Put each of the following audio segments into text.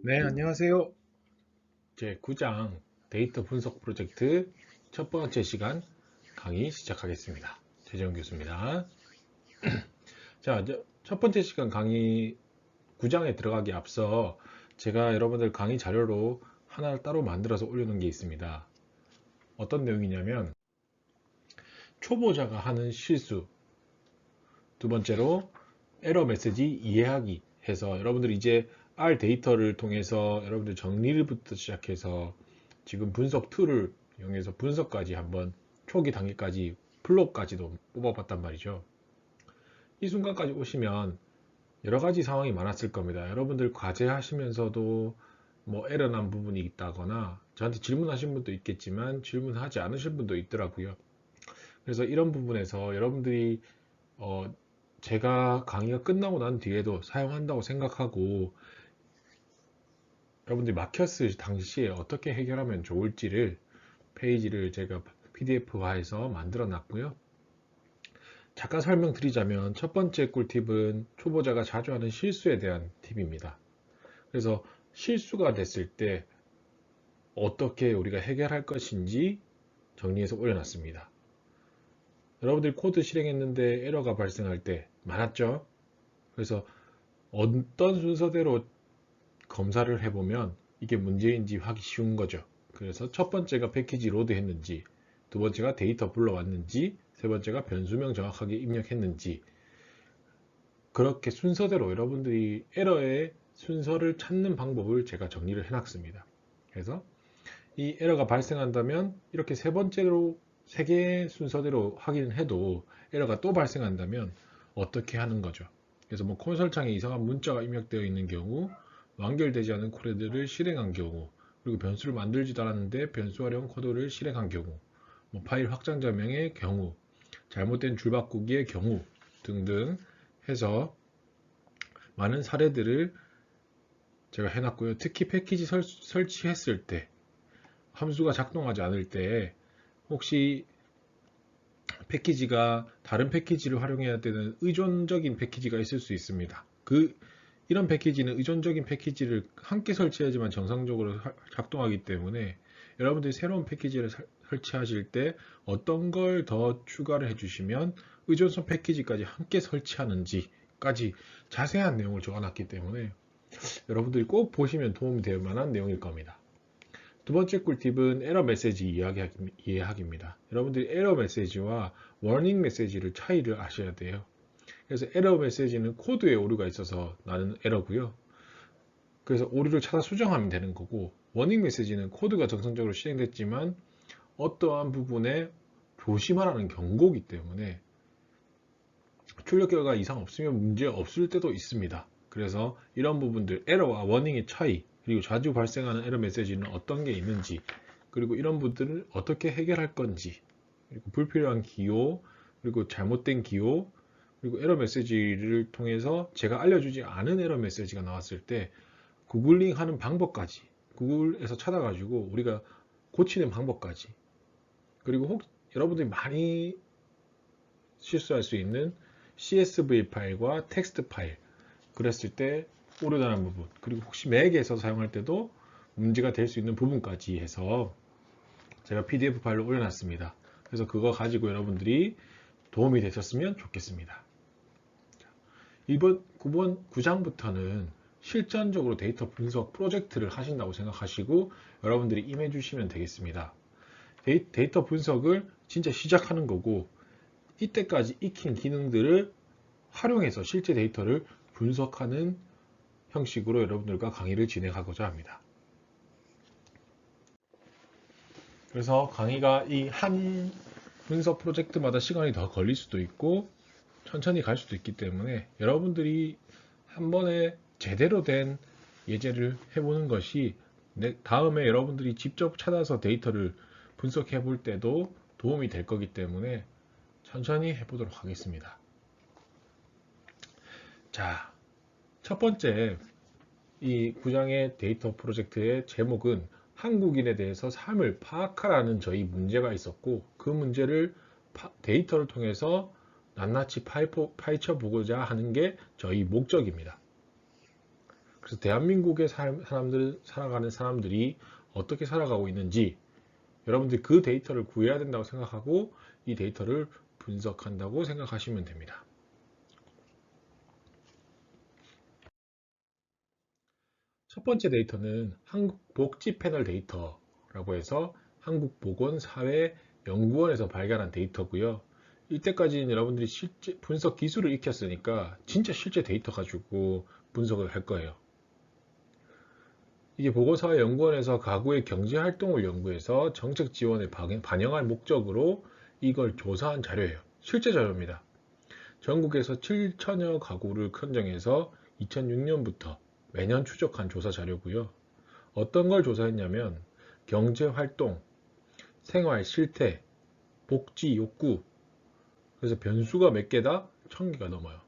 네, 안녕하세요. 제 9장 데이터 분석 프로젝트 첫 번째 시간 강의 시작하겠습니다. 최재형 교수입니다. 자, 첫 번째 시간 강의 9장에 들어가기 앞서 제가 여러분들 강의 자료로 하나를 따로 만들어서 올려놓은 게 있습니다. 어떤 내용이냐면 초보자가 하는 실수, 두 번째로 에러 메시지 이해하기 해서 여러분들 이제 R 데이터를 통해서 여러분들 정리를부터 시작해서 지금 분석 툴을 이용해서 분석까지 한번 초기 단계까지 플롯까지도 뽑아봤단 말이죠. 이 순간까지 오시면 여러 가지 상황이 많았을 겁니다. 여러분들 과제 하시면서도 뭐 에러 난 부분이 있다거나 저한테 질문하신 분도 있겠지만 질문하지 않으신 분도 있더라고요. 그래서 이런 부분에서 여러분들이 제가 강의가 끝나고 난 뒤에도 사용한다고 생각하고 여러분들이 막혔을 당시에 어떻게 해결하면 좋을지를 페이지를 제가 PDF화해서 만들어 놨고요. 잠깐 설명드리자면 첫 번째 꿀팁은 초보자가 자주 하는 실수에 대한 팁입니다. 그래서 실수가 됐을 때 어떻게 우리가 해결할 것인지 정리해서 올려놨습니다. 여러분들이 코드 실행했는데 에러가 발생할 때 많았죠? 그래서 어떤 순서대로 검사를 해보면 이게 문제인지 하기 쉬운 거죠. 그래서 첫 번째가 패키지 로드 했는지, 두 번째가 데이터 불러왔는지, 세 번째가 변수명 정확하게 입력했는지, 그렇게 순서대로 여러분들이 에러의 순서를 찾는 방법을 제가 정리를 해놨습니다. 그래서 이 에러가 발생한다면 이렇게 세 번째로 세 개의 순서대로 확인을 해도 에러가 또 발생한다면 어떻게 하는 거죠. 그래서 뭐 콘솔 창에 이상한 문자가 입력되어 있는 경우, 완결되지 않은 코드를 실행한 경우, 그리고 변수를 만들지도 않았는데 변수 활용 코드를 실행한 경우, 뭐 파일 확장자명의 경우, 잘못된 줄바꾸기의 경우 등등 해서 많은 사례들을 제가 해놨고요. 특히 패키지 설치했을 때 함수가 작동하지 않을 때 혹시 패키지가 다른 패키지를 활용해야 되는 의존적인 패키지가 있을 수 있습니다. 이런 패키지는 의존적인 패키지를 함께 설치해야지만 정상적으로 작동하기 때문에 여러분들이 새로운 패키지를 설치하실 때 어떤 걸 더 추가를 해주시면 의존성 패키지까지 함께 설치하는지까지 자세한 내용을 적어놨기 때문에 여러분들이 꼭 보시면 도움이 될 만한 내용일 겁니다. 두 번째 꿀팁은 에러 메시지 이해하기입니다. 여러분들이 에러 메시지와 워닝 메시지를 차이를 아셔야 돼요. 그래서 에러 메시지는 코드에 오류가 있어서 나는 에러고요. 그래서 오류를 찾아 수정하면 되는 거고, 워닝 메시지는 코드가 정상적으로 실행됐지만 어떠한 부분에 조심하라는 경고이기 때문에 출력 결과 이상 없으면 문제 없을 때도 있습니다. 그래서 이런 부분들, 에러와 워닝의 차이, 그리고 자주 발생하는 에러 메시지는 어떤 게 있는지, 그리고 이런 부분들을 어떻게 해결할 건지, 그리고 불필요한 기호, 그리고 잘못된 기호, 그리고 에러 메시지를 통해서 제가 알려주지 않은 에러 메시지가 나왔을 때 구글링 하는 방법까지, 구글에서 찾아가지고 우리가 고치는 방법까지, 그리고 여러분들이 많이 실수할 수 있는 CSV 파일과 텍스트 파일, 그랬을 때 오류나는 부분, 그리고 혹시 맥에서 사용할 때도 문제가 될 수 있는 부분까지 해서 제가 PDF 파일로 올려놨습니다. 그래서 그거 가지고 여러분들이 도움이 되셨으면 좋겠습니다. 이번 9장부터는 실전적으로 데이터 분석 프로젝트를 하신다고 생각하시고 여러분들이 임해 주시면 되겠습니다. 데이터 분석을 진짜 시작하는 거고 이때까지 익힌 기능들을 활용해서 실제 데이터를 분석하는 형식으로 여러분들과 강의를 진행하고자 합니다. 그래서 강의가 이 한 분석 프로젝트마다 시간이 더 걸릴 수도 있고 천천히 갈 수도 있기 때문에 여러분들이 한 번에 제대로 된 예제를 해보는 것이 다음에 여러분들이 직접 찾아서 데이터를 분석해 볼 때도 도움이 될 거기 때문에 천천히 해보도록 하겠습니다. 자, 첫 번째 이 9장의 데이터 프로젝트의 제목은 한국인에 대해서 삶을 파악하라는 저희 문제가 있었고 그 문제를 데이터를 통해서 낱낱이 파헤쳐 보고자 하는 게 저희 목적입니다. 그래서 대한민국의 살아가는 사람들이 어떻게 살아가고 있는지 여러분들이 그 데이터를 구해야 된다고 생각하고 이 데이터를 분석한다고 생각하시면 됩니다. 첫 번째 데이터는 한국복지 패널 데이터라고 해서 한국보건사회연구원에서 발견한 데이터고요. 이때까지는 여러분들이 실제 분석 기술을 익혔으니까 진짜 실제 데이터 가지고 분석을 할 거예요. 이게 보건사회연구원에서 가구의 경제활동을 연구해서 정책 지원에 반영할 목적으로 이걸 조사한 자료예요. 실제 자료입니다. 전국에서 7천여 가구를 선정해서 2006년부터 매년 추적한 조사 자료고요. 어떤 걸 조사했냐면 경제활동, 생활 실태, 복지 욕구, 그래서 변수가 몇 개다? 1000개가 넘어요.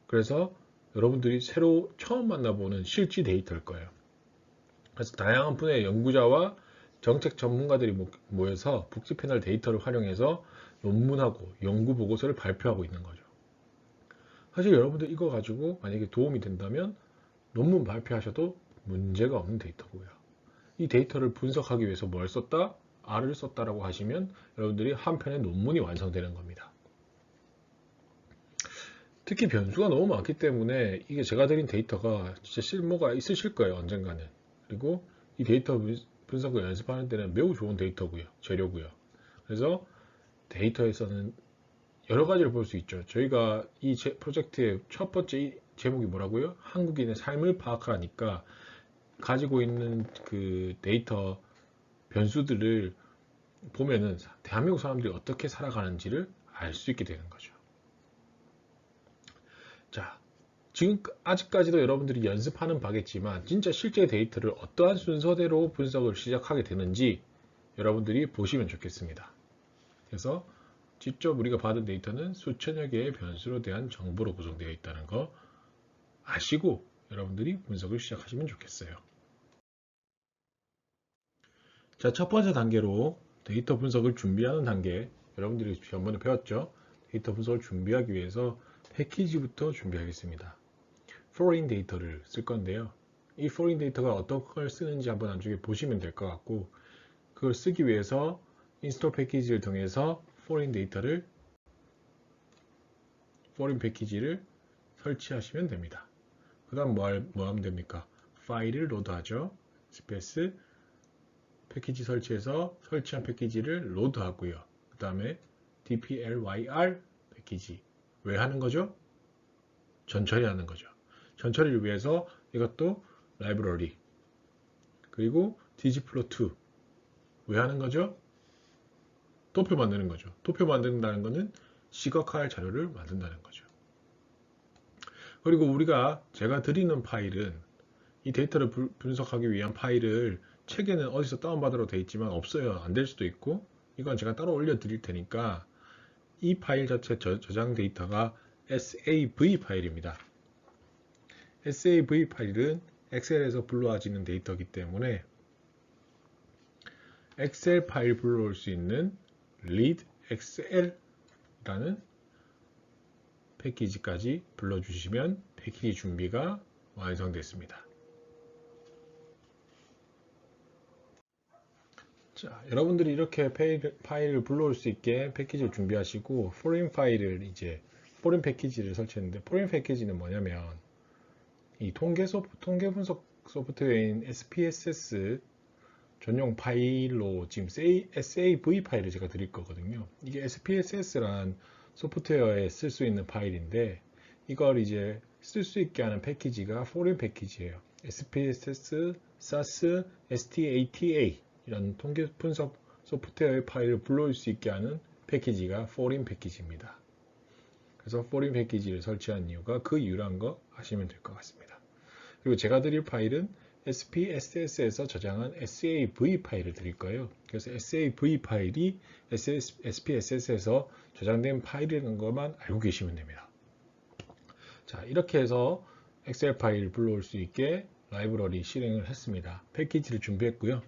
그래서 여러분들이 새로 처음 만나보는 실제 데이터일 거예요. 그래서 다양한 분야의 연구자와 정책 전문가들이 모여서 복지 패널 데이터를 활용해서 논문하고 연구 보고서를 발표하고 있는 거죠. 사실 여러분들 이거 가지고 만약에 도움이 된다면 논문 발표하셔도 문제가 없는 데이터고요. 이 데이터를 분석하기 위해서 뭘 썼다? R을 썼다라고 하시면 여러분들이 한 편의 논문이 완성되는 겁니다. 특히 변수가 너무 많기 때문에 이게 제가 드린 데이터가 진짜 쓸모가 있으실 거예요, 언젠가는. 그리고 이 데이터 분석을 연습하는 데는 매우 좋은 데이터고요, 재료고요. 그래서 데이터에서는 여러 가지를 볼 수 있죠. 저희가 이 프로젝트의 첫 번째 제목이 뭐라고요? 한국인의 삶을 파악하라니까 가지고 있는 그 데이터 변수들을 보면은 대한민국 사람들이 어떻게 살아가는지를 알 수 있게 되는 거죠. 자, 지금 아직까지도 여러분들이 연습하는 바겠지만 진짜 실제 데이터를 어떠한 순서대로 분석을 시작하게 되는지 여러분들이 보시면 좋겠습니다. 그래서 직접 우리가 받은 데이터는 수천여 개의 변수로 대한 정보로 구성되어 있다는 거 아시고 여러분들이 분석을 시작하시면 좋겠어요. 자, 첫 번째 단계로 데이터 분석을 준비하는 단계, 여러분들이 전번에 배웠죠? 데이터 분석을 준비하기 위해서 패키지부터 준비하겠습니다. foreign 데이터를 쓸 건데요. 이 foreign 데이터가 어떤 걸 쓰는지 한번 나중에 보시면 될 것 같고, 그걸 쓰기 위해서 인스톨 패키지를 통해서 foreign 패키지를 설치하시면 됩니다. 그 다음 뭐 하면 됩니까? 파일을 로드하죠. 스페이스 패키지 설치해서 설치한 패키지를 로드하고요. 그 다음에 dplyr 패키지. 왜 하는 거죠? 전처리 하는 거죠. 전처리를 위해서 이것도 라이브러리. 그리고 dgplot2. 왜 하는 거죠? 도표 만드는 거죠. 도표 만든다는 것은 시각화할 자료를 만든다는 거죠. 그리고 제가 드리는 파일은 이 데이터를 분석하기 위한 파일을 책에는 어디서 다운받으러 되어 있지만 없어요. 안 될 수도 있고 이건 제가 따로 올려 드릴 테니까 이 파일 자체 저장 데이터가 SAV 파일입니다. SAV 파일은 엑셀에서 불러와지는 데이터이기 때문에 엑셀 파일 불러올 수 있는 read excel라는 패키지까지 불러주시면 패키지 준비가 완성됐습니다. 자, 여러분들이 이렇게 파일을 불러올 수 있게 패키지를 준비하시고 foreign 패키지를 설치했는데 foreign 패키지는 뭐냐면 이 통계 분석 소프트웨어인 SPSS 전용 파일로 지금 SAV 파일을 제가 드릴 거거든요. 이게 SPSS란 소프트웨어에 쓸 수 있는 파일인데 이걸 이제 쓸 수 있게 하는 패키지가 foreign 패키지예요. SPSS, SAS, STATA 이런 통계 분석 소프트웨어의 파일을 불러올 수 있게 하는 패키지가 foreign 패키지입니다. 그래서 foreign 패키지를 설치한 이유가 그 이유란 거 아시면 될 것 같습니다. 그리고 제가 드릴 파일은 SPSS에서 저장한 SAV 파일을 드릴 거예요. 그래서 SAV 파일이 SPSS에서 저장된 파일이라는 것만 알고 계시면 됩니다. 자, 이렇게 해서 엑셀 파일을 불러올 수 있게 라이브러리 실행을 했습니다. 패키지를 준비했고요.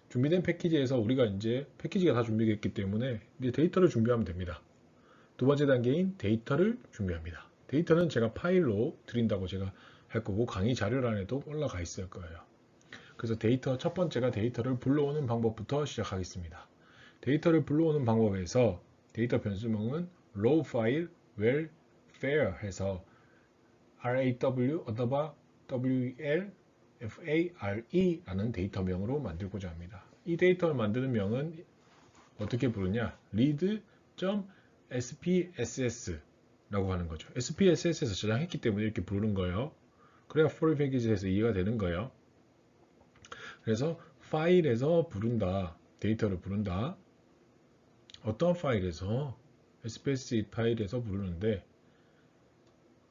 준비된 패키지에서 우리가 이제 패키지가 다 준비됐기 때문에 이제 데이터를 준비하면 됩니다. 두 번째 단계인 데이터를 준비합니다. 데이터는 제가 파일로 드린다고 제가 할 거고 강의 자료란에도 올라가 있을 거예요. 그래서 데이터 첫 번째가 데이터를 불러오는 방법부터 시작하겠습니다. 데이터를 불러오는 방법에서 데이터 변수명은 raw file where fare 해서 raw wl fare 라는 데이터명으로 만들고자 합니다. 이 데이터를 만드는 명은 어떻게 부르냐? read.spss 라고 하는 거죠. SPSS에서 저장했기 때문에 이렇게 부르는 거예요. 그래야 foreign package에서 이해가 되는 거예요. 그래서 파일에서 부른다. 데이터를 부른다. 어떤 파일에서? SPSS 파일에서 부르는데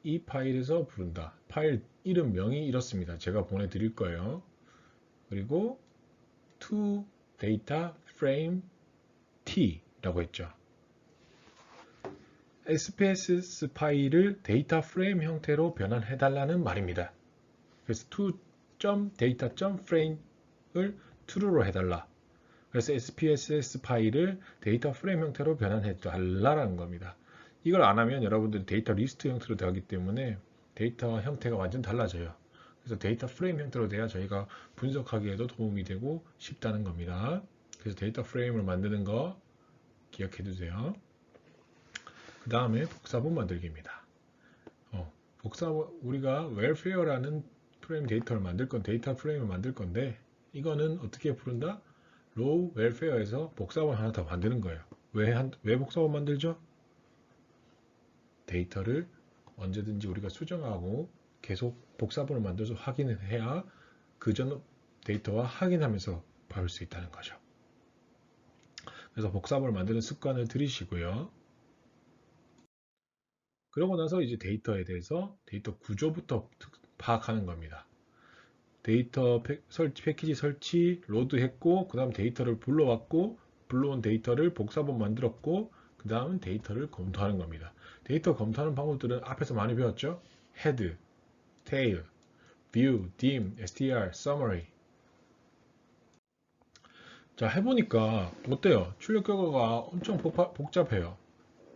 이 파일에서 부른다. 파일 이름명이 이렇습니다. 제가 보내드릴 거예요. 그리고 to data frame t라고 했죠. SPSS 파일을 데이터 프레임 형태로 변환해달라는 말입니다. 그래서 to.data.frame을 true로 해달라. 그래서 SPSS 파일을 데이터 프레임 형태로 변환해달라는 겁니다. 이걸 안 하면 여러분들이 데이터 리스트 형태로 되기 때문에 데이터 형태가 완전 달라져요. 그래서 데이터 프레임 형태로 돼야 저희가 분석하기에도 도움이 되고 쉽다는 겁니다. 그래서 데이터 프레임을 만드는 거 기억해 두세요. 그 다음에 복사본 만들기입니다. 복사본 우리가 welfare라는 프레임 데이터를 만들 건 데이터 프레임을 만들 건데 이거는 어떻게 부른다? raw welfare에서 복사본 하나 더 만드는 거예요. 왜 복사본 만들죠? 데이터를 언제든지 우리가 수정하고 계속 복사본을 만들어서 확인을 해야 그전 데이터와 확인하면서 볼 수 있다는 거죠. 그래서 복사본을 만드는 습관을 들이시고요. 그러고 나서 이제 데이터에 대해서 데이터 구조부터 파악하는 겁니다. 데이터 패키지 설치, 로드했고, 그 다음 데이터를 불러왔고, 불러온 데이터를 복사본 만들었고, 그 다음 데이터를 검토하는 겁니다. 데이터 검토하는 방법들은 앞에서 많이 배웠죠? head, tail, view, dim, str, summary. 자, 해보니까 어때요? 출력 결과가 엄청 복잡해요.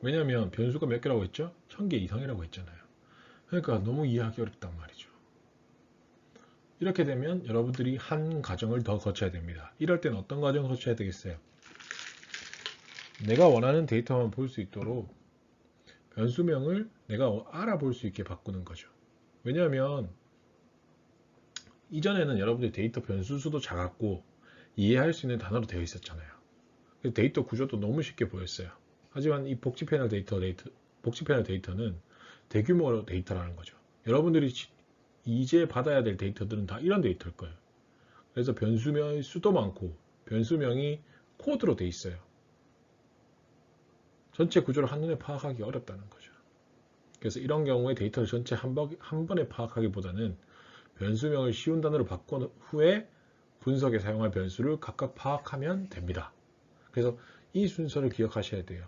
왜냐하면 변수가 몇 개라고 했죠? 1000개 이상이라고 했잖아요. 그러니까 너무 이해하기 어렵단 말이죠. 이렇게 되면 여러분들이 한 과정을 더 거쳐야 됩니다. 이럴 때는 어떤 과정을 거쳐야 되겠어요? 내가 원하는 데이터만 볼 수 있도록 변수명을 내가 알아볼 수 있게 바꾸는 거죠. 왜냐하면 이전에는 여러분들이 데이터 변수 수도 작았고 이해할 수 있는 단어로 되어 있었잖아요. 데이터 구조도 너무 쉽게 보였어요. 하지만 이 복지 패널 데이터는 대규모 데이터라는 거죠. 여러분들이 이제 받아야 될 데이터들은 다 이런 데이터일 거예요. 그래서 변수명의 수도 많고 변수명이 코드로 돼 있어요. 전체 구조를 한눈에 파악하기 어렵다는 거죠. 그래서 이런 경우에 데이터를 전체 한 번에 파악하기보다는 변수명을 쉬운 단어로 바꾼 후에 분석에 사용할 변수를 각각 파악하면 됩니다. 그래서 이 순서를 기억하셔야 돼요.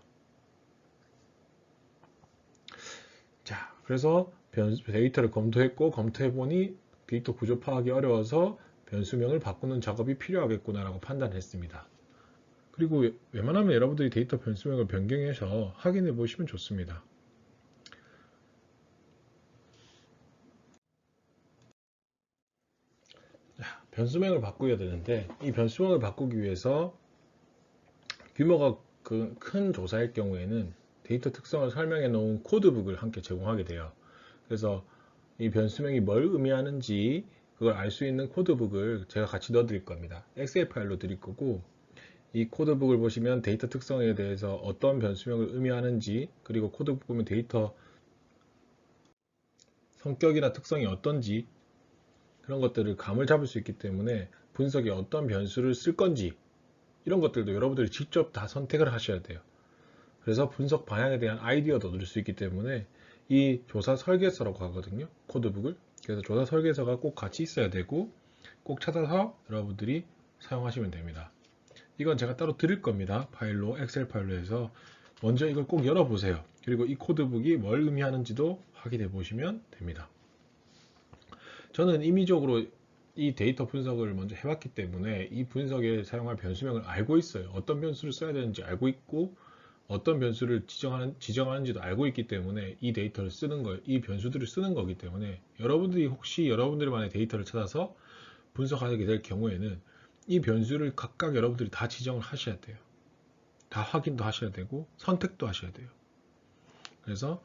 자, 그래서 데이터를 검토해보니 데이터 구조 파악이 어려워서 변수명을 바꾸는 작업이 필요하겠구나라고 판단했습니다. 그리고 웬만하면 여러분들이 데이터 변수명을 변경해서 확인해 보시면 좋습니다. 자, 변수명을 바꾸어야 되는데 이 변수명을 바꾸기 위해서 규모가 큰 조사일 경우에는 데이터 특성을 설명해 놓은 코드북을 함께 제공하게 돼요. 그래서 이 변수명이 뭘 의미하는지 그걸 알 수 있는 코드북을 제가 같이 넣어 드릴 겁니다. 엑셀 파일로 드릴 거고 이 코드북을 보시면 데이터 특성에 대해서 어떤 변수명을 의미하는지 그리고 코드북 보면 데이터 성격이나 특성이 어떤지 그런 것들을 감을 잡을 수 있기 때문에 분석에 어떤 변수를 쓸 건지 이런 것들도 여러분들이 직접 다 선택을 하셔야 돼요. 그래서 분석 방향에 대한 아이디어도 얻을 수 있기 때문에 이 조사 설계서라고 하거든요. 코드북을. 그래서 조사 설계서가 꼭 같이 있어야 되고 꼭 찾아서 여러분들이 사용하시면 됩니다. 이건 제가 따로 드릴 겁니다. 파일로 엑셀 파일로 해서 먼저 이걸 꼭 열어보세요. 그리고 이 코드북이 뭘 의미하는지도 확인해 보시면 됩니다. 저는 임의적으로 이 데이터 분석을 먼저 해봤기 때문에 이 분석에 사용할 변수명을 알고 있어요. 어떤 변수를 써야 되는지 알고 있고 어떤 변수를 지정하는지도 알고 있기 때문에 이 데이터를 쓰는 거예요. 이 변수들을 쓰는 거기 때문에 여러분들이 혹시 여러분들만의 데이터를 찾아서 분석하게 될 경우에는 이 변수를 각각 여러분들이 다 지정을 하셔야 돼요. 다 확인도 하셔야 되고 선택도 하셔야 돼요. 그래서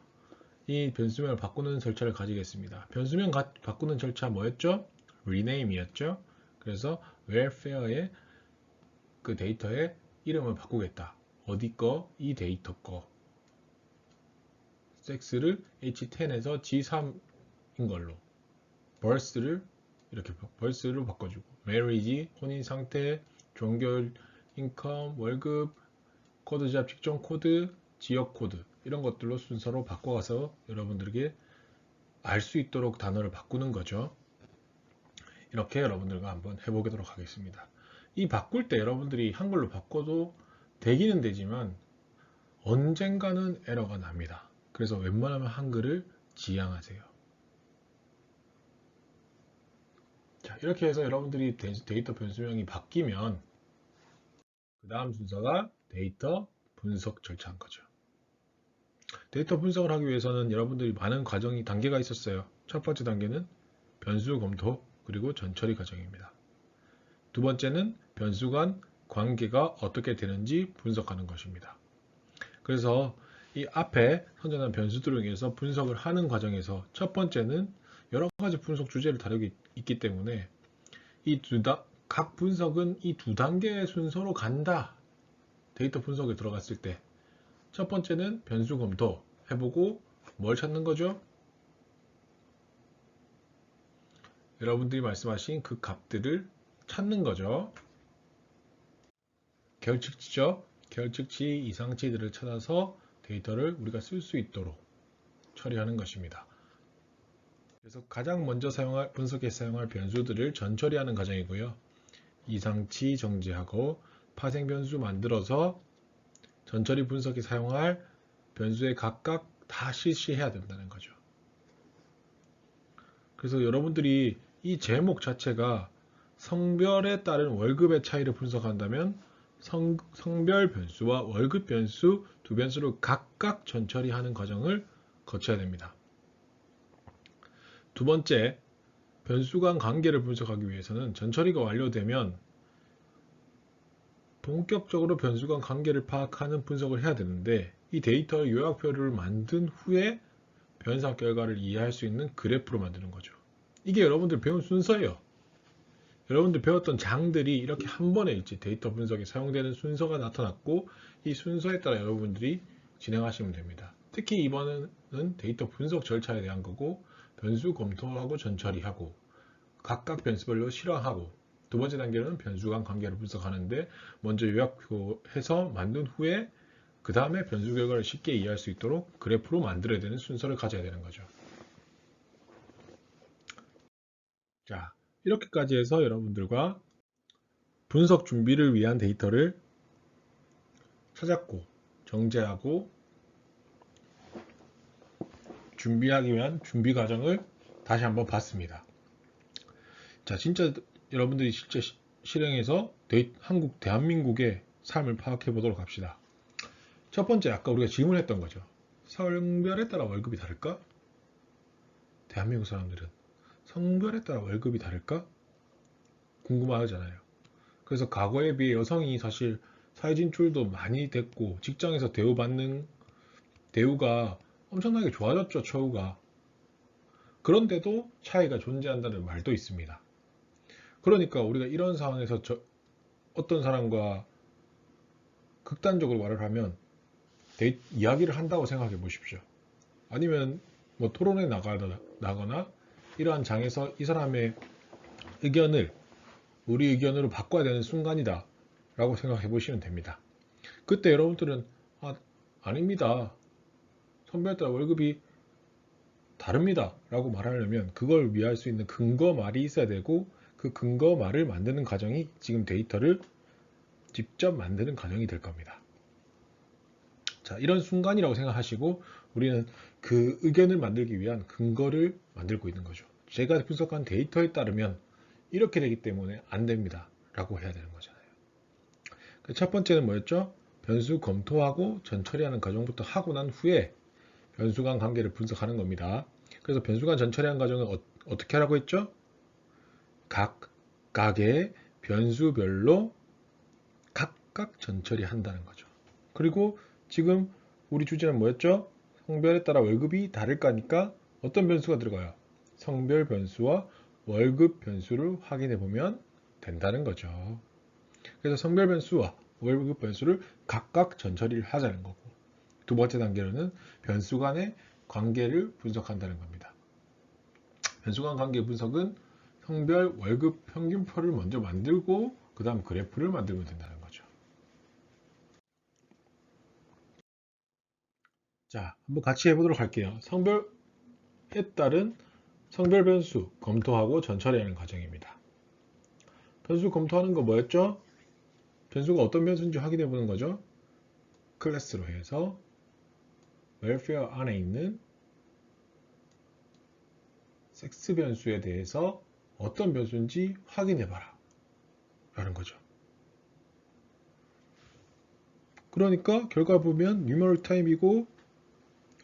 이 변수명을 바꾸는 절차를 가지겠습니다. 변수명 바꾸는 절차 뭐였죠? rename이었죠. 그래서 wherefare의 그 데이터의 이름을 바꾸겠다. 어디 거? 이 데이터 거. 섹스를 H10에서 G3인 걸로. birth를 이렇게 birth로 바꿔주고 marriage, 혼인 상태, 종교, 인컴, 월급, 코드 잡 직종 코드, 지역 코드 이런 것들로 순서로 바꿔가서 여러분들에게 알 수 있도록 단어를 바꾸는 거죠. 이렇게 여러분들과 한번 해보도록 하겠습니다. 이 바꿀 때 여러분들이 한글로 바꿔도 되기는 되지만 언젠가는 에러가 납니다. 그래서 웬만하면 한글을 지양하세요. 자, 이렇게 해서 여러분들이 데이터 변수명이 바뀌면 그 다음 순서가 데이터 분석 절차인 거죠. 데이터 분석을 하기 위해서는 여러분들이 많은 단계가 있었어요. 첫 번째 단계는 변수 검토 그리고 전처리 과정입니다. 두 번째는 변수 간 관계가 어떻게 되는지 분석하는 것입니다. 그래서 이 앞에 선정한 변수들을 위해서 분석을 하는 과정에서 첫 번째는 여러 가지 분석 주제를 다루고 있기 때문에 각 분석은 이 두 단계의 순서로 간다. 데이터 분석에 들어갔을 때 첫 번째는 변수 검토 해보고 뭘 찾는 거죠? 여러분들이 말씀하신 그 값들을 찾는 거죠. 결측치죠. 결측치, 이상치들을 찾아서 데이터를 우리가 쓸 수 있도록 처리하는 것입니다. 그래서 가장 먼저 분석에 사용할 변수들을 전처리하는 과정이고요. 이상치 정지하고 파생 변수 만들어서 전처리 분석에 사용할 변수에 각각 다 실시해야 된다는 거죠. 그래서 여러분들이 이 제목 자체가 성별에 따른 월급의 차이를 분석한다면 성별 변수와 월급 변수 두 변수를 각각 전처리하는 과정을 거쳐야 됩니다. 두 번째, 변수 간 관계를 분석하기 위해서는 전처리가 완료되면 본격적으로 변수 간 관계를 파악하는 분석을 해야 되는데 이 데이터의 요약표를 만든 후에 변사 결과를 이해할 수 있는 그래프로 만드는 거죠. 이게 여러분들 배운 순서예요. 여러분들 배웠던 장들이 이렇게 한 번에 일치 데이터 분석에 사용되는 순서가 나타났고 이 순서에 따라 여러분들이 진행하시면 됩니다. 특히 이번에는 데이터 분석 절차에 대한 거고 변수 검토하고 전처리하고 각각 변수별로 실행하고 두 번째 단계는 변수 간 관계를 분석하는데 먼저 요약표해서 만든 후에 그 다음에 변수 결과를 쉽게 이해할 수 있도록 그래프로 만들어야 되는 순서를 가져야 되는 거죠. 자, 이렇게까지 해서 여러분들과 분석 준비를 위한 데이터를 찾았고 정제하고 준비하기 위한 준비 과정을 다시 한번 봤습니다. 자, 진짜 여러분들이 실제 실행해서 대한민국의 삶을 파악해 보도록 합시다. 첫 번째, 아까 우리가 질문했던 거죠. 성별에 따라 월급이 다를까? 대한민국 사람들은 성별에 따라 월급이 다를까? 궁금하잖아요. 그래서 과거에 비해 여성이 사실 사회 진출도 많이 됐고 직장에서 대우받는 대우가 엄청나게 좋아졌죠, 처우가. 그런데도 차이가 존재한다는 말도 있습니다. 그러니까 우리가 이런 상황에서 어떤 사람과 극단적으로 말을 하면 이야기를 한다고 생각해 보십시오. 아니면 뭐 토론에 나거나 이러한 장에서 이 사람의 의견을 우리 의견으로 바꿔야 되는 순간이다 라고 생각해 보시면 됩니다. 그때 여러분들은 아닙니다. 성별에 따라 월급이 다릅니다 라고 말하려면 그걸 위할 수 있는 근거 말이 있어야 되고 그 근거 말을 만드는 과정이 지금 데이터를 직접 만드는 과정이 될 겁니다. 자, 이런 순간이라고 생각하시고 우리는 그 의견을 만들기 위한 근거를 만들고 있는 거죠. 제가 분석한 데이터에 따르면 이렇게 되기 때문에 안 됩니다 라고 해야 되는 거잖아요. 첫 번째는 뭐였죠? 변수 검토하고 전처리하는 과정부터 하고 난 후에 변수 간 관계를 분석하는 겁니다. 그래서 변수 간 전처리하는 과정은 어떻게 하라고 했죠? 각각의 변수별로 각각 전처리한다는 거죠. 그리고 지금 우리 주제는 뭐였죠? 성별에 따라 월급이 다를까니까 어떤 변수가 들어가요? 성별 변수와 월급 변수를 확인해 보면 된다는 거죠. 그래서 성별 변수와 월급 변수를 각각 전처리를 하자는 거고, 두 번째 단계로는 변수 간의 관계를 분석한다는 겁니다. 변수 간 관계 분석은 성별 월급 평균표를 먼저 만들고 그 다음 그래프를 만들면 된다는 거죠. 자, 한번 같이 해보도록 할게요. 성별에 따른 성별 변수 검토하고 전처리하는 과정입니다. 변수 검토하는 거 뭐였죠? 변수가 어떤 변수인지 확인해 보는 거죠. 클래스로 해서 welfare 안에 있는 섹스 변수에 대해서 어떤 변수인지 확인해 봐라 라는 거죠. 그러니까 결과 보면 numeral 타입이고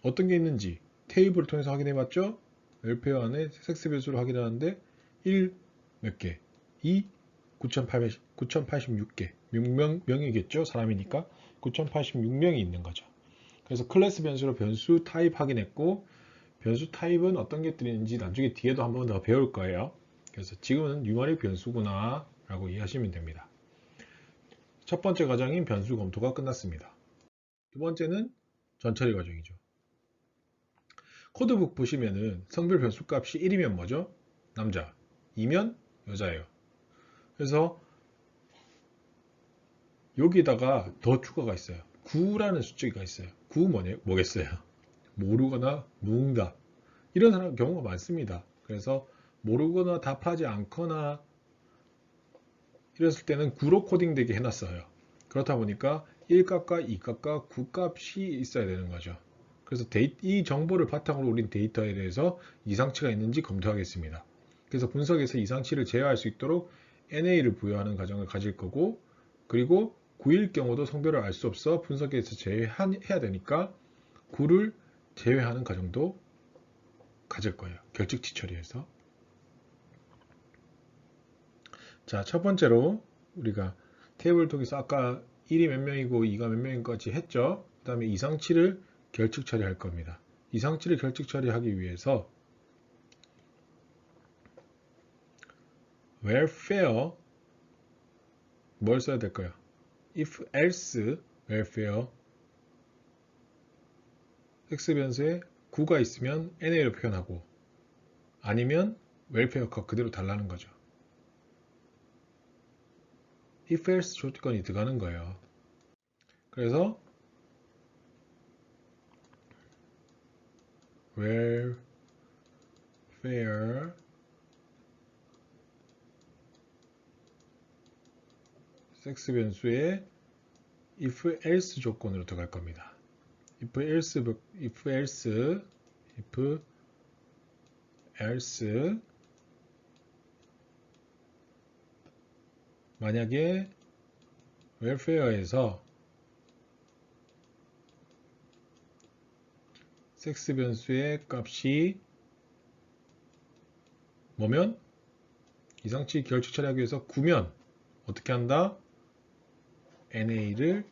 어떤 게 있는지 테이블을 통해서 확인해 봤죠. welfare 안에 섹스 변수를 확인하는데 1 몇 개, 2 9086개 명이겠죠. 사람이니까 9086명이 있는 거죠. 그래서 클래스 변수로 변수 타입 확인했고, 변수 타입은 어떤 것들이 있는지 나중에 뒤에도 한 번 더 배울 거예요. 그래서 지금은 뉴머릭 변수구나 라고 이해하시면 됩니다. 첫 번째 과정인 변수 검토가 끝났습니다. 두 번째는 전처리 과정이죠. 코드북 보시면은 성별 변수 값이 1이면 뭐죠? 남자, 2면 여자예요. 그래서 여기다가 더 추가가 있어요. 9라는 수치가 있어요. 9 뭐겠어요? 모르거나 무응답. 이런 사람 경우가 많습니다. 그래서 모르거나 답하지 않거나 이랬을 때는 9로 코딩되게 해놨어요. 그렇다 보니까 1값과 2값과 9값이 있어야 되는 거죠. 그래서 이 정보를 바탕으로 우린 데이터에 대해서 이상치가 있는지 검토하겠습니다. 그래서 분석에서 이상치를 제어할 수 있도록 NA를 부여하는 과정을 가질 거고, 그리고 9일 경우도 성별을 알 수 없어 분석에서 제외해야 되니까 9를 제외하는 과정도 가질 거예요. 결측치 처리해서. 자, 첫 번째로 우리가 테이블 통해서 아까 1이 몇 명이고 2가 몇 명인지 했죠. 그 다음에 이상치를 결측 처리할 겁니다. 이상치를 결측 처리하기 위해서 welfare 뭘 써야 될까요? if else welfare x 변수에 9가 있으면 NA를 표현하고, 아니면 welfare 값 그대로 달라는 거죠. if else 조건이 들어가는 거예요. 그래서 welfare 섹스 변수에 if else 조건으로 들어갈 겁니다. if else 만약에 welfare에서 섹스 변수의 값이 뭐면 이상치 결측 처리하기 위해서 9면 어떻게 한다? NA를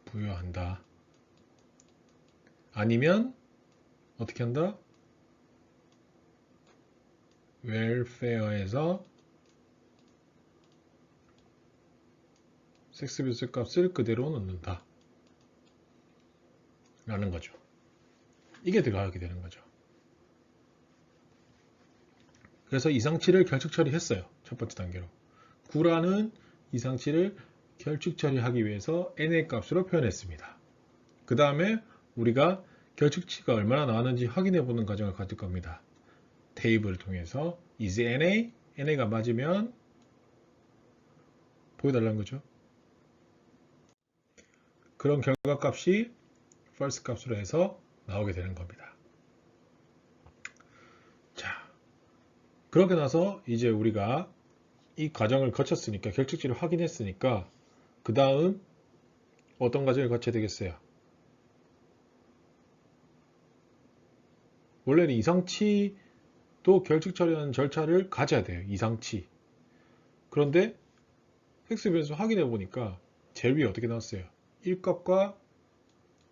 부여한다. 아니면 어떻게 한다? welfare에서 섹스 변수 값을 그대로 넣는다 라는 거죠. 이게 들어가게 되는 거죠. 그래서 이상치를 결측 처리했어요. 첫 번째 단계로 9라는 이상치를 결측 처리하기 위해서 NA 값으로 표현했습니다. 그 다음에 우리가 결측치가 얼마나 나왔는지 확인해 보는 과정을 가질 겁니다. 테이블을 통해서 is NA, NA가 맞으면 보여달라는 거죠. 그런 결과값이 false 값으로 해서 나오게 되는 겁니다. 자, 그렇게 나서 이제 우리가 이 과정을 거쳤으니까 결측치를 확인했으니까 그 다음 어떤 과정을 거쳐야 되겠어요? 원래는 이상치도 결측 처리하는 절차를 가져야 돼요. 이상치. 그런데 획수 변수 확인해 보니까 제일 위에 어떻게 나왔어요? 1값과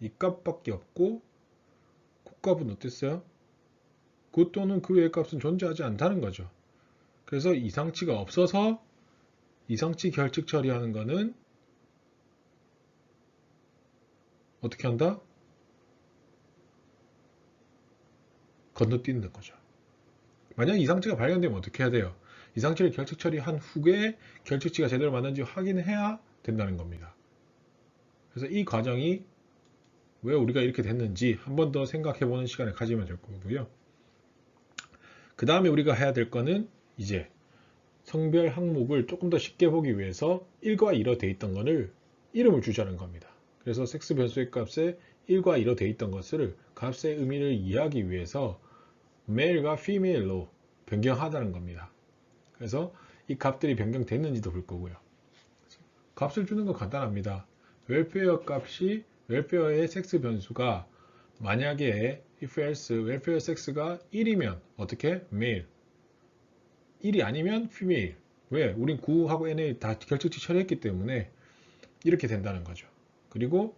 2값밖에 없고 곱값은 어땠어요? 그 또는 그 외의 값은 존재하지 않다는 거죠. 그래서 이상치가 없어서 이상치 결측 처리하는 거는 어떻게 한다? 건너뛰는 거죠. 만약 이상치가 발견되면 어떻게 해야 돼요? 이상치를 결측 처리한 후에 결측치가 제대로 맞는지 확인해야 된다는 겁니다. 그래서 이 과정이 왜 우리가 이렇게 됐는지 한 번 더 생각해보는 시간을 가지면 될 거고요. 그 다음에 우리가 해야 될 거는 이제 성별 항목을 조금 더 쉽게 보기 위해서 1과 2로 돼 있던 거를 이름을 주자는 겁니다. 그래서 섹스 변수의 값에 1과 2로 돼 있던 것을 값의 의미를 이해하기 위해서 male과 female로 변경하자는 겁니다. 그래서 이 값들이 변경됐는지도 볼 거고요. 값을 주는 건 간단합니다. 웰페어 값이 웰페어의 섹스 변수가 만약에 if else 웰페어 섹스가 1이면 어떻게? male 1이 아니면 female 왜? 우린 9하고 NA 다 결측치 처리했기 때문에 이렇게 된다는 거죠. 그리고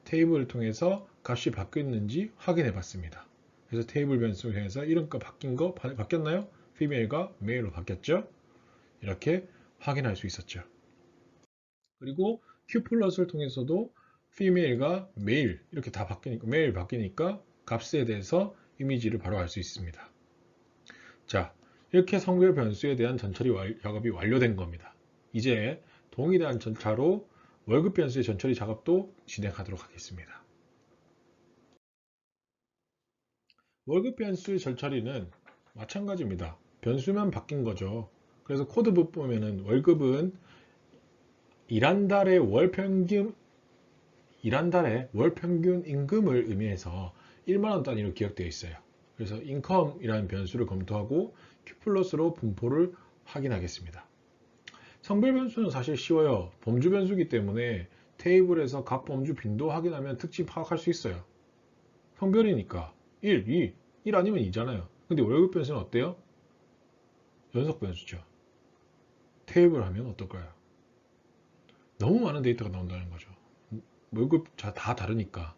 테이블을 통해서 값이 바뀌었는지 확인해 봤습니다. 그래서 테이블 변수에서 이름값 바뀐 거 바뀌었나요? female가 male로 바뀌었죠? 이렇게 확인할 수 있었죠. 그리고 q+를 통해서도 female과 male 이렇게 다 바뀌니까 male 바뀌니까 값에 대해서 이미지를 바로 알 수 있습니다. 자, 이렇게 성별 변수에 대한 전처리 작업이 완료된 겁니다. 이제 동일한 절차로 월급 변수의 전처리 작업도 진행하도록 하겠습니다. 월급 변수의 전처리는 마찬가지입니다. 변수만 바뀐 거죠. 그래서 코드북 보면은 월급은 일한 달의 월 평균 임금을 의미해서 1만원 단위로 기억되어 있어요. 그래서 income이라는 변수를 검토하고 Q+로 분포를 확인하겠습니다. 성별 변수는 사실 쉬워요. 범주 변수이기 때문에 테이블에서 각 범주 빈도 확인하면 특징 파악할 수 있어요. 성별이니까 1, 2, 1 아니면 2잖아요. 근데 월급 변수는 어때요? 연속 변수죠. 테이블 하면 어떨까요? 너무 많은 데이터가 나온다는 거죠. 월급 다 다르니까.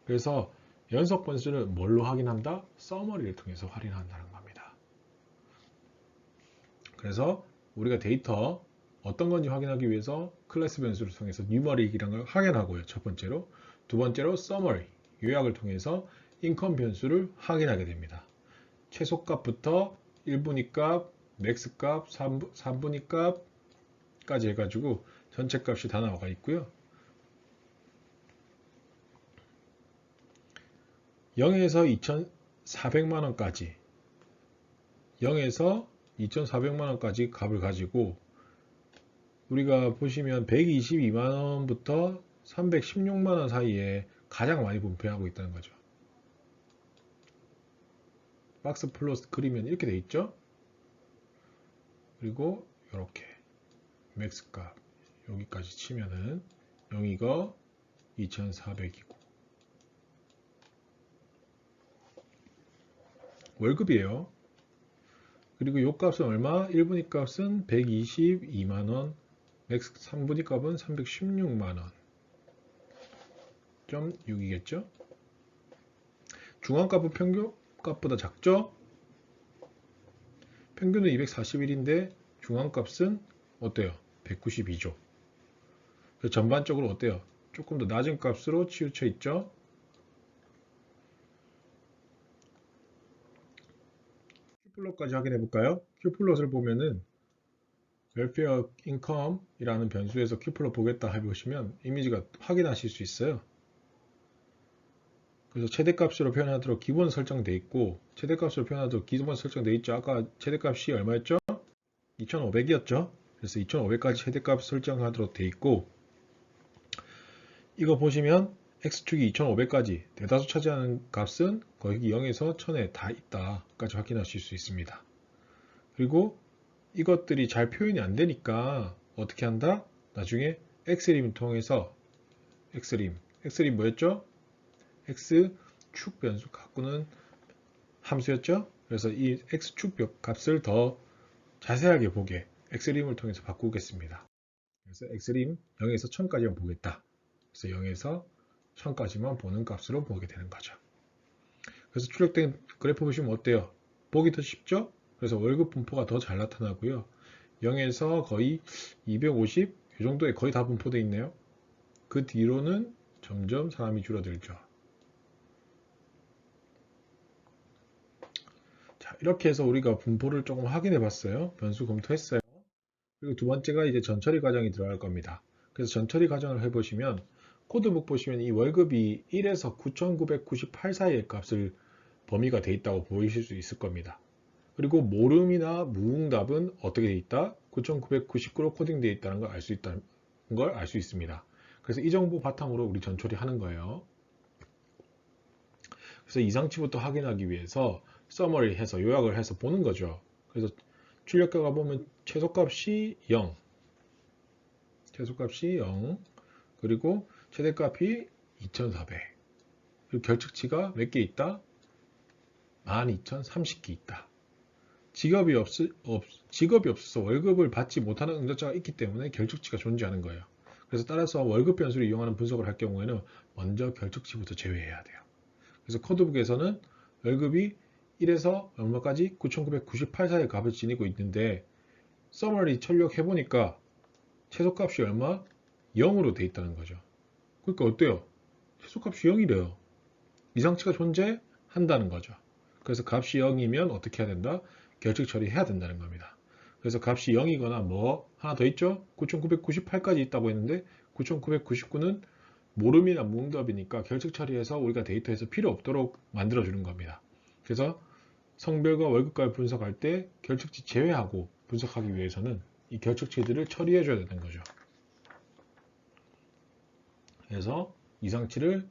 그래서 연속 변수를 뭘로 확인한다? 서머리를 통해서 확인한다는 겁니다. 그래서 우리가 데이터 어떤 건지 확인하기 위해서 클래스 변수를 통해서 뉴머릭이라는 걸 확인하고요. 첫 번째로. 두 번째로 서머리, 요약을 통해서 인컴 변수를 확인하게 됩니다. 최소값부터 1분위 값, 맥스 값, 3분위 값까지 해가지고 전체 값이 다 나와 있고요. 0에서 2,400만원까지 0에서 2,400만원까지 값을 가지고 우리가 보시면 122만원부터 316만원 사이에 가장 많이 분포하고 있다는 거죠. 박스 플러스 그리면 이렇게 돼 있죠. 그리고 이렇게 맥스 값 여기까지 치면은 0이가 2,400이고 월급이에요. 그리고 요 값은 얼마? 1분위 값은 122만원, 맥스 3분위 값은 316만원. 점 6이겠죠? 중앙값은 평균값보다 작죠? 평균은 241인데 중앙값은 어때요? 192죠. 전반적으로 어때요? 조금 더 낮은 값으로 치우쳐 있죠? Q플롯까지 확인해 볼까요? Q플롯을 보면은 웰페어 인컴이라는 변수에서 Q플롯 보겠다 해보시면 이미지가 확인하실 수 있어요. 그래서 최대값으로 표현하도록 기본 설정되어 있고 최대값으로 표현하도록 기본 설정되어 있죠. 아까 최대값이 얼마였죠? 2,500이었죠. 그래서 2,500까지 최대값 설정하도록 되어 있고 이거 보시면 X축이 2,500까지 대다수 차지하는 값은 거기 0에서 1000에 다 있다까지 확인하실 수 있습니다. 그리고 이것들이 잘 표현이 안 되니까 어떻게 한다? 나중에 엑스림 통해서 엑스림 뭐였죠? x축 변수 갖고는 함수였죠? 그래서 이 x축 값을 더 자세하게 보게 엑스림을 통해서 바꾸겠습니다. 그래서 엑스림 0에서 1000까지만 보겠다. 그래서 0에서 1000까지만 보는 값으로 보게 되는 거죠. 그래서 출력된 그래프 보시면 어때요? 보기 더 쉽죠? 그래서 월급 분포가 더 잘 나타나고요. 0에서 거의 250, 이 정도에 거의 다 분포되어 있네요. 그 뒤로는 점점 사람이 줄어들죠. 자, 이렇게 해서 우리가 분포를 조금 확인해 봤어요. 변수 검토했어요. 그리고 두 번째가 이제 전처리 과정이 들어갈 겁니다. 그래서 전처리 과정을 해보시면 코드북 보시면 이 월급이 1에서 9998 사이의 값을 범위가 돼 있다고 보이실 수 있을 겁니다. 그리고 모름이나 무응답은 어떻게 돼 있다? 9999로 코딩되어 있다는 걸 알 수 있다는 걸 알 수 있습니다. 그래서 이 정보 바탕으로 우리 전처리 하는 거예요. 그래서 이상치부터 확인하기 위해서 서머리 해서 요약을 해서 보는 거죠. 그래서 출력가가 보면 최소값이 0, 최소값이 0, 그리고 최대값이 2400, 그리고 결측치가 몇 개 있다? 12030개 있다. 직업이 없어서 월급을 받지 못하는 응답자가 있기 때문에 결측치가 존재하는 거예요. 그래서 따라서 월급 변수를 이용하는 분석을 할 경우에는 먼저 결측치부터 제외해야 돼요. 그래서 코드북에서는 월급이 1에서 얼마까지? 9998 사이의 값을 지니고 있는데 서머리 출력해보니까 최소값이 얼마? 0으로 돼 있다는 거죠. 그러니까 어때요? 최소값이 0이래요. 이상치가 존재한다는 거죠. 그래서 값이 0이면 어떻게 해야 된다? 결측 처리해야 된다는 겁니다. 그래서 값이 0이거나 뭐 하나 더 있죠? 9998까지 있다고 했는데 9999는 모름이나 무응답이니까 결측 처리해서 우리가 데이터에서 필요 없도록 만들어주는 겁니다. 그래서 성별과 월급값을 분석할 때 결측치 제외하고 분석하기 위해서는 이 결측치들을 처리해줘야 되는 거죠. 그래서 이상치를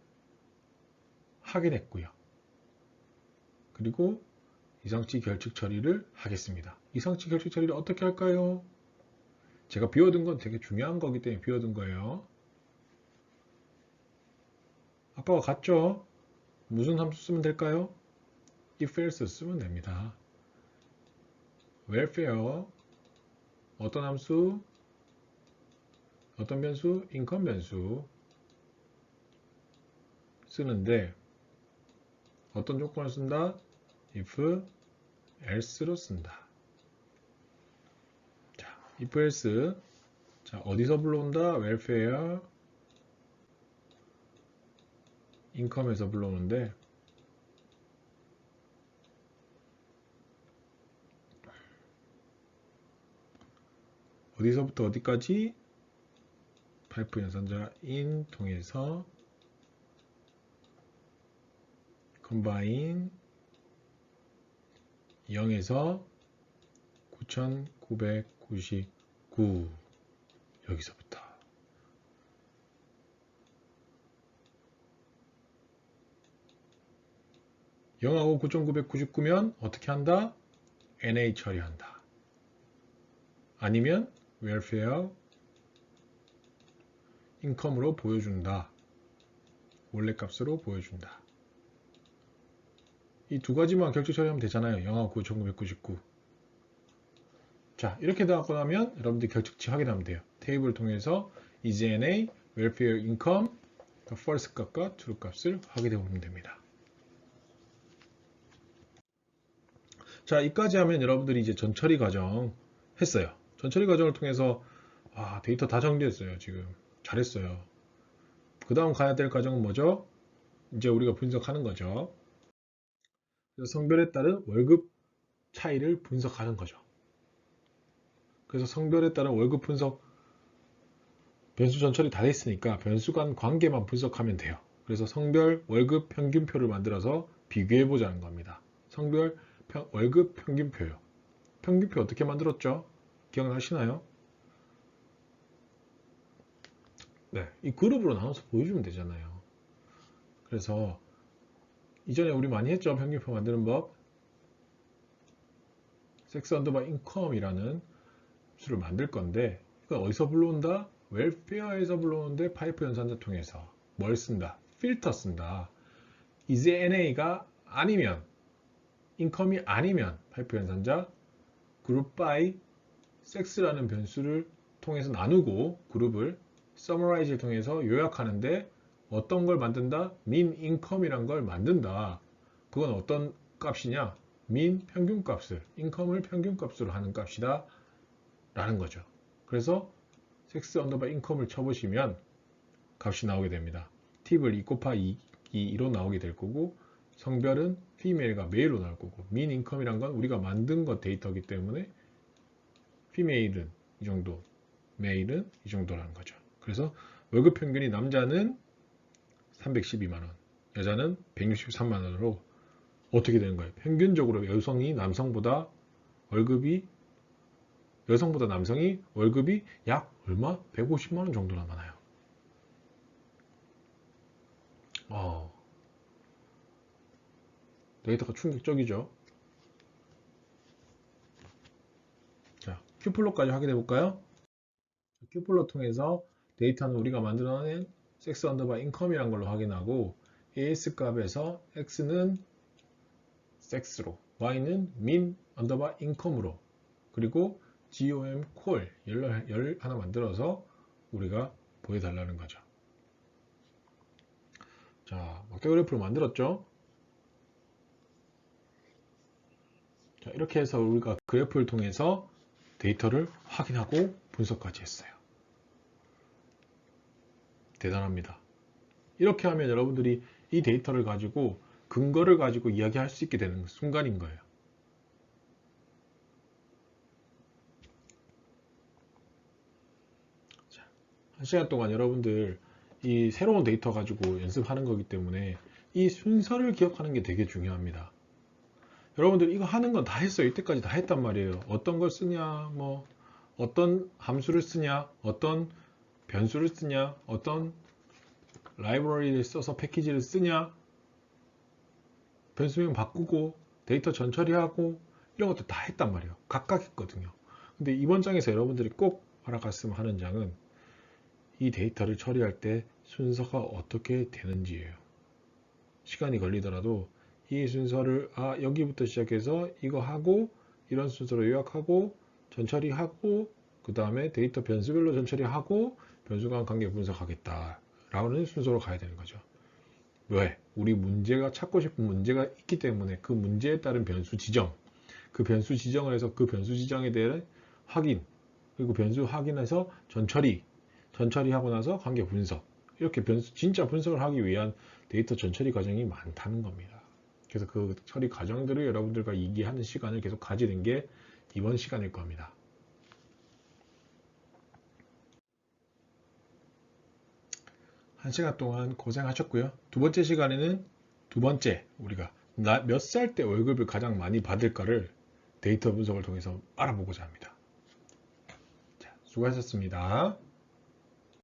확인했고요. 그리고 이상치 결측 처리를 하겠습니다. 이상치 결측 처리를 어떻게 할까요? 제가 비워둔 건 되게 중요한 거기 때문에 비워둔 거예요. 아까와 같죠? 무슨 함수 쓰면 될까요? if else 쓰면 됩니다. welfare 어떤 함수? 어떤 변수? income 변수 쓰는데 어떤 조건을 쓴다? if else로 쓴다. 자, if else 자, 어디서 불러온다? welfare income에서 불러오는데 어디서부터 어디까지? 파이프 연산자 in 통해서 combine 0에서 9999 여기서부터 0하고 9999면 어떻게 한다? NA 처리한다. 아니면 welfare income으로 보여준다. 원래 값으로 보여준다. 이 두 가지만 결제 처리하면 되잖아요. 0하고 9999. 자, 이렇게 나오고 나면 여러분들 결측치 확인하면 돼요. 테이블을 통해서 is NA, welfare income, false 값과 true 값을 확인해 보면 됩니다. 자, 이까지 하면 여러분들이 이제 전처리 과정 했어요. 전처리 과정을 통해서 데이터 다 정리했어요. 지금 잘했어요. 그 다음 가야 될 과정은 뭐죠? 이제 우리가 분석하는 거죠. 그래서 성별에 따른 월급 차이를 분석하는 거죠. 그래서 성별에 따른 월급 분석 변수 전처리 다 됐으니까 변수 간 관계만 분석하면 돼요. 그래서 성별 월급 평균표를 만들어서 비교해 보자는 겁니다. 성별 월급 평균표요. 평균표 어떻게 만들었죠? 기억나시나요? 네, 이 그룹으로 나눠서 보여주면 되잖아요. 그래서 이전에 우리 많이 했죠. 평균표 만드는 법. 섹스 언더바 인컴이라는 값수를 만들 건데 이건 어디서 불러온다? 웰페어에서 불러오는데 파이프 연산자 통해서 뭘 쓴다? 필터 쓴다. 이제 NA가 아니면 인컴이 아니면 파이프 연산자 그룹 by 섹스라는 변수를 통해서 나누고 그룹을 summarize를 통해서 요약하는데 어떤 걸 만든다? mean income이란 걸 만든다. 그건 어떤 값이냐? mean 평균값을 income을 평균값으로 하는 값이다 라는 거죠. 그래서 섹스 언더바 income을 쳐보시면 값이 나오게 됩니다. 팁을 2 곱하기 2로 나오게 될 거고 성별은 female가 male로 나올 거고 mean income이란 건 우리가 만든 것 데이터이기 때문에 female은 이 정도, male은 이 정도라는 거죠. 그래서 월급 평균이 남자는 312만원, 여자는 163만원으로 어떻게 되는 거예요? 평균적으로 여성이 남성보다 월급이 여성보다 남성이 월급이 약 얼마? 150만원 정도나 많아요. 데이터가 충격적이죠. 자, 큐플로까지 확인해 볼까요? 큐플로 통해서 데이터는 우리가 만들어낸 섹스 언더바 인컴이란 걸로 확인하고 AS 값에서 X는 섹스로 Y는 min 언더바 인컴으로 그리고 GOM 콜 열 하나 만들어서 우리가 보여달라는 거죠. 자, 막대 그래프를 만들었죠. 자, 이렇게 해서 우리가 그래프를 통해서 데이터를 확인하고 분석까지 했어요. 대단합니다. 이렇게 하면 여러분들이 이 데이터를 가지고 근거를 가지고 이야기할 수 있게 되는 순간인 거예요. 자, 1시간 동안 여러분들 이 새로운 데이터 가지고 연습하는 거기 때문에 이 순서를 기억하는 게 되게 중요합니다. 여러분들 이거 하는 건 다 했어요. 이때까지 다 했단 말이에요. 어떤 걸 쓰냐, 뭐 어떤 함수를 쓰냐, 어떤 변수를 쓰냐, 어떤 라이브러리를 써서 패키지를 쓰냐, 변수명 바꾸고 데이터 전처리하고 이런 것도 다 했단 말이에요. 각각 했거든요. 근데 이번 장에서 여러분들이 꼭 알아갔으면 하는 장은 이 데이터를 처리할 때 순서가 어떻게 되는지예요. 시간이 걸리더라도 이 순서를 여기부터 시작해서 이거 하고 이런 순서로 요약하고 전처리하고 그 다음에 데이터 변수별로 전처리하고 변수간 관계 분석하겠다 라는 순서로 가야 되는 거죠. 왜? 우리 문제가 찾고 싶은 문제가 있기 때문에 그 문제에 따른 변수 지정 그 변수 지정을 해서 그 변수 지정에 대한 확인 그리고 변수 확인해서 전처리하고 나서 관계 분석 이렇게 진짜 분석을 하기 위한 데이터 전처리 과정이 많다는 겁니다. 그래서 그 처리 과정들을 여러분들과 얘기하는 시간을 계속 가지는 게 이번 시간일 겁니다. 한 시간 동안 고생하셨고요. 두 번째 시간에는 우리가 몇 살 때 월급을 가장 많이 받을까를 데이터 분석을 통해서 알아보고자 합니다. 자, 수고하셨습니다.